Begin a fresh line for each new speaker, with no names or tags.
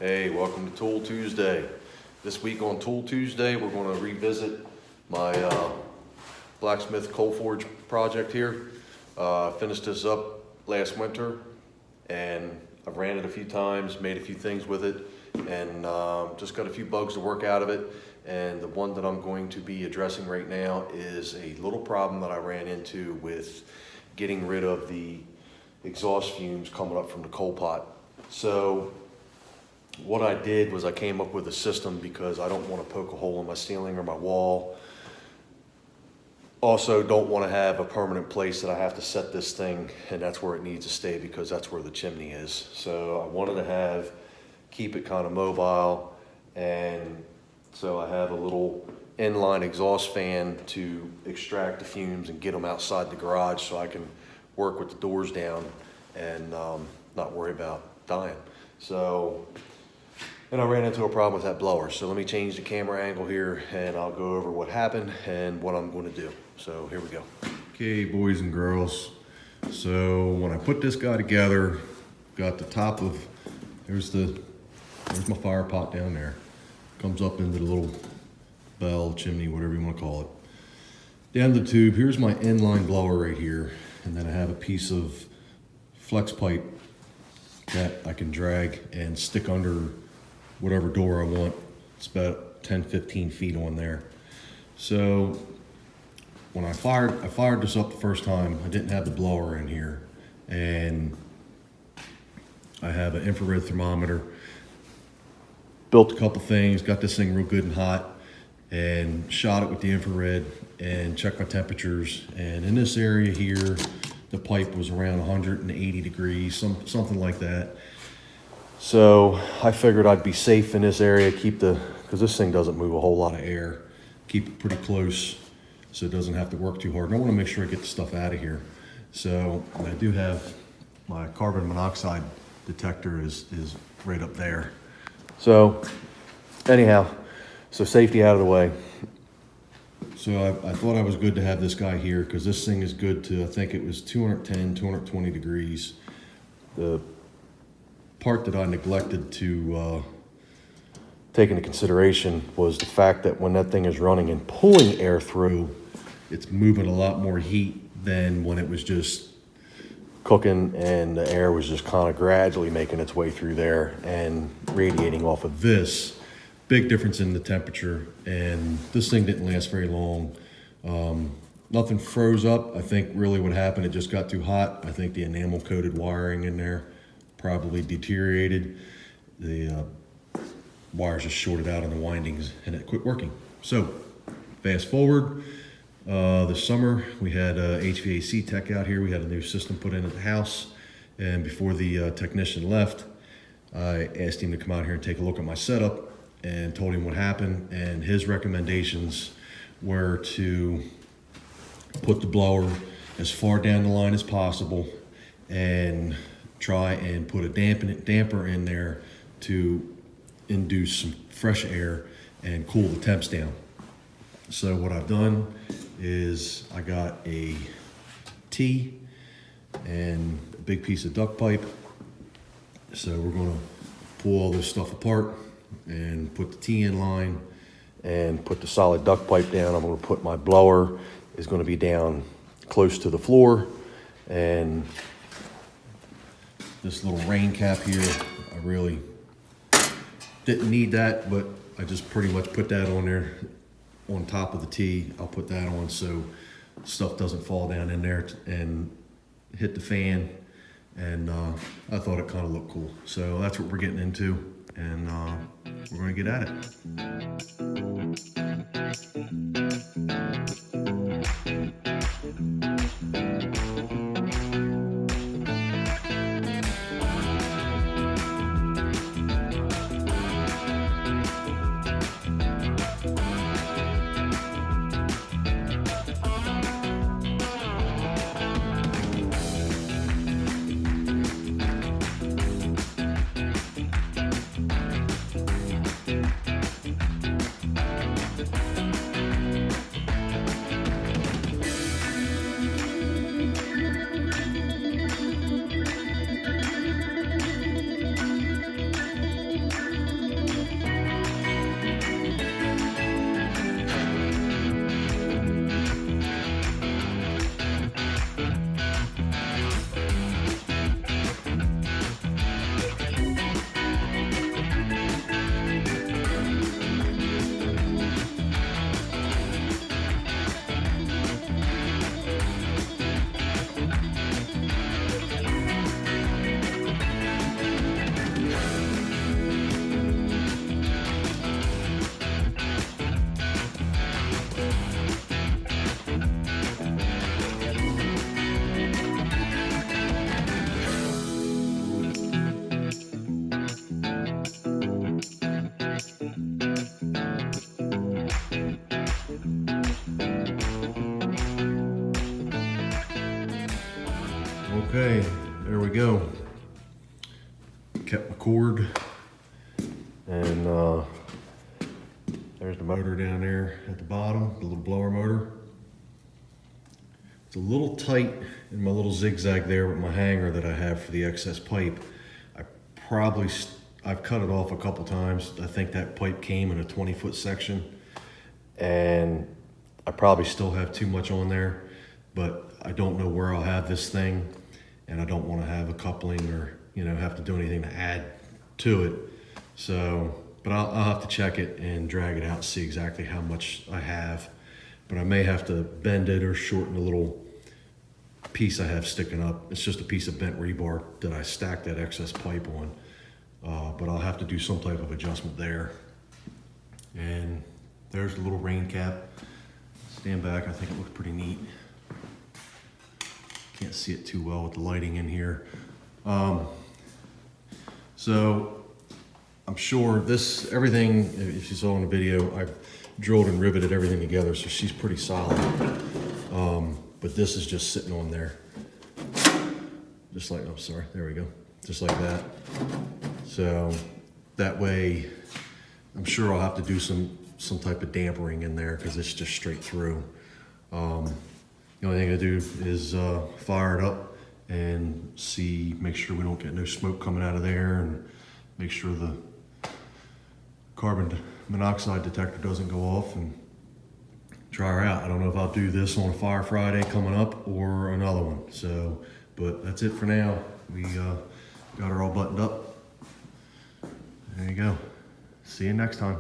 Hey, welcome to Tool Tuesday. This week on Tool Tuesday, we're going to revisit my blacksmith coal forge project here. Finished this up last winter, and I've ran it a few times, made a few things with it, and just got a few bugs to work out of it. And the one that I'm going to be addressing right now is a little problem that I ran into with getting rid of the exhaust fumes coming up from the coal pot. So what I did was I came up with a system because I don't want to poke a hole in my ceiling or my wall. Also don't want to have a permanent place that I have to set this thing, and that's where it needs to stay because that's where the chimney is. So I wanted to keep it kind of mobile, and so I have a little inline exhaust fan to extract the fumes and get them outside the garage so I can work with the doors down and not worry about dying. And I ran into a problem with that blower. So let me change the camera angle here and I'll go over what happened and what I'm going to do. So here we go. Okay, boys and girls. So when I put this guy together, got the top of, there's my fire pot down there. Comes up into the little bell, chimney, whatever you want to call it. Down the tube, here's my inline blower right here. And then I have a piece of flex pipe that I can drag and stick under whatever door I want. It's about 10-15 feet on there. So when I fired this up the first time, I didn't have the blower in here, and I have an infrared thermometer. Built a couple things, got this thing real good and hot, and shot it with the infrared and checked my temperatures. And in this area here, the pipe was around 180 degrees, something like that. So I figured I'd be safe in this area, because this thing doesn't move a whole lot of air, keep it pretty close so it doesn't have to work too hard. And I want to make sure I get the stuff out of here. So I do have my carbon monoxide detector is right up there. So anyhow, so safety out of the way. So I thought I was good to have this guy here because this thing is good to, I think it was 210, 220 degrees. The part that I neglected to take into consideration was the fact that when that thing is running and pulling air through, it's moving a lot more heat than when it was just cooking and the air was just kind of gradually making its way through there and radiating off of this. Big difference in the temperature, and this thing didn't last very long. Nothing froze up. I think really what happened, it just got too hot. I think the enamel coated wiring in there probably deteriorated. The wires just shorted out on the windings and it quit working. So fast forward, this summer we had a HVAC tech out here. We had a new system put in at the house, and before the technician left, I asked him to come out here and take a look at my setup and told him what happened, and his recommendations were to put the blower as far down the line as possible and try and put a damper in there to induce some fresh air and cool the temps down. So what I've done is I got a T and a big piece of duct pipe. So we're gonna pull all this stuff apart and put the T in line and put the solid duct pipe down. I'm gonna put my blower is gonna be down close to the floor, and this little rain cap here, I really didn't need that, but I just pretty much put that on there on top of the T. I'll put that on so stuff doesn't fall down in there and hit the fan. And I thought it kind of looked cool. So that's what we're getting into, and we're gonna get at it. Okay, there we go. Kept my cord, and there's the motor down there at the bottom, the little blower motor. It's a little tight in my little zigzag there with my hanger that I have for the excess pipe. I've cut it off a couple times. I think that pipe came in a 20-foot section, and I probably still have too much on there, but I don't know where I'll have this thing, and I don't want to have a coupling or, you know, have to do anything to add to it. So, but I'll have to check it and drag it out and see exactly how much I have. But I may have to bend it or shorten the little piece I have sticking up. It's just a piece of bent rebar that I stacked that excess pipe on. But I'll have to do some type of adjustment there. And there's the little rain cap. Stand back, I think it looks pretty neat. Can't see it too well with the lighting in here. So I'm sure everything, if you saw in the video, I've drilled and riveted everything together, so she's pretty solid. But this is just sitting on there. Just like, I'm sorry, there we go. Just like that. So that way, I'm sure I'll have to do some type of dampering in there because it's just straight through. The only thing I do is fire it up and make sure we don't get no smoke coming out of there, and make sure the carbon monoxide detector doesn't go off, and try her out. I don't know if I'll do this on a Fire Friday coming up or another one. So, but that's it for now. We got her all buttoned up. There you go. See you next time.